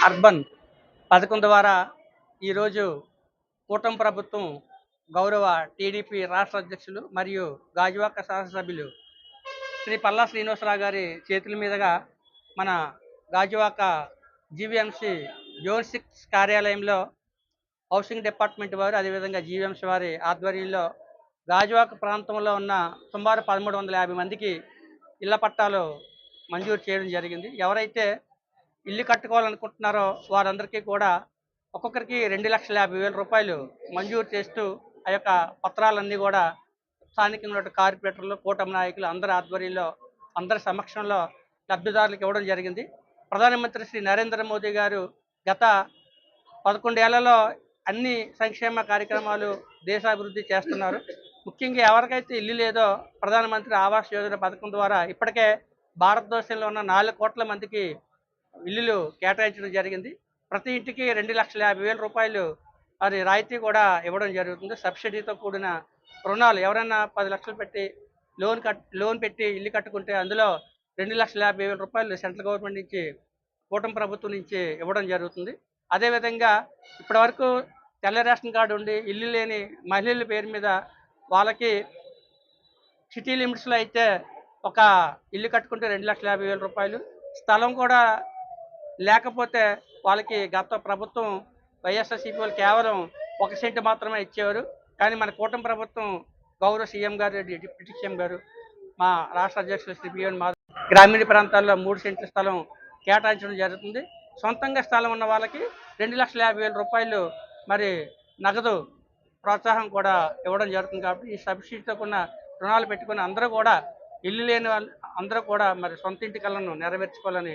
Urban పథకం ద్వారా ఈరోజు కూటమి ప్రభుత్వం గౌరవ టీడీపీ రాష్ట్ర అధ్యక్షులు మరియు గాజువాక శాసనసభ్యులు శ్రీ పల్లా శ్రీనివాసరావు గారి చేతుల మీదుగా మన గాజువాక జీవీఎంసీ జోన్ 6 కార్యాలయంలో హౌసింగ్ డిపార్ట్మెంట్ వారు అదేవిధంగా జీవీఎంసీ వారి ఆధ్వర్యంలో గాజువాక ప్రాంతంలో ఉన్న సుమారు 1350 మందికి ఇళ్ల పట్టాలు మంజూరు చేయడం జరిగింది. ఎవరైతే ఇల్లు కట్టుకోవాలనుకుంటున్నారో వారందరికీ కూడా ఒక్కొక్కరికి 2,50,000 రూపాయలు మంజూరు చేస్తూ ఆ యొక్క పత్రాలన్నీ కూడా స్థానికంగా ఉన్న కార్పొరేటర్లు, కూటమి నాయకులు అందరి ఆధ్వర్యంలో అందరి సమక్షంలో లబ్ధిదారులకు ఇవ్వడం జరిగింది. ప్రధానమంత్రి శ్రీ నరేంద్ర మోదీ గారు గత 11 ఏళ్లలో అన్ని సంక్షేమ కార్యక్రమాలు దేశాభివృద్ధి చేస్తున్నారు. ముఖ్యంగా ఎవరికైతే ఇల్లు లేదో ప్రధానమంత్రి ఆవాస్ యోజన పథకం ద్వారా ఇప్పటికే భారతదేశంలో ఉన్న 4 కోట్ల మందికి ఇల్లులు కేటాయించడం జరిగింది. ప్రతి ఇంటికి 2,50,000 రూపాయలు మరి రాయితీ కూడా ఇవ్వడం జరుగుతుంది. సబ్సిడీతో కూడిన రుణాలు ఎవరైనా 10 లక్షలు పెట్టి లోన్ పెట్టి ఇల్లు కట్టుకుంటే అందులో 2,50,000 రూపాయలు సెంట్రల్ గవర్నమెంట్ నుంచి కూటమి ప్రభుత్వం నుంచి ఇవ్వడం జరుగుతుంది. అదేవిధంగా ఇప్పటివరకు తెల్ల రేషన్ కార్డు ఉండి ఇల్లు లేని మహిళల పేరు మీద వాళ్ళకి సిటీ లిమిట్స్లో అయితే ఒక ఇల్లు కట్టుకుంటే 2,50,000 రూపాయలు, స్థలం కూడా లేకపోతే వాళ్ళకి గత ప్రభుత్వం వైఎస్ఆర్సీపీ వాళ్ళు కేవలం 1 సెంటు మాత్రమే ఇచ్చేవారు. కానీ మన కూటమి ప్రభుత్వం గౌరవ సీఎం గారు, డిప్యూటీ సీఎం గారు, మా రాష్ట్ర అధ్యక్షులు శ్రీ పిఎన్ మాధవ్ గ్రామీణ ప్రాంతాల్లో 3 సెంట్ల స్థలం కేటాయించడం జరుగుతుంది. సొంతంగా స్థలం ఉన్న వాళ్ళకి 2,50,000 రూపాయలు మరి నగదు ప్రోత్సాహం కూడా ఇవ్వడం జరుగుతుంది. కాబట్టి ఈ సబ్సిడీతో ఉన్న రుణాలు పెట్టుకుని అందరూ కూడా ఇల్లు లేని వాళ్ళు అందరూ కూడా మరి సొంత ఇంటి కలను నెరవేర్చుకోవాలని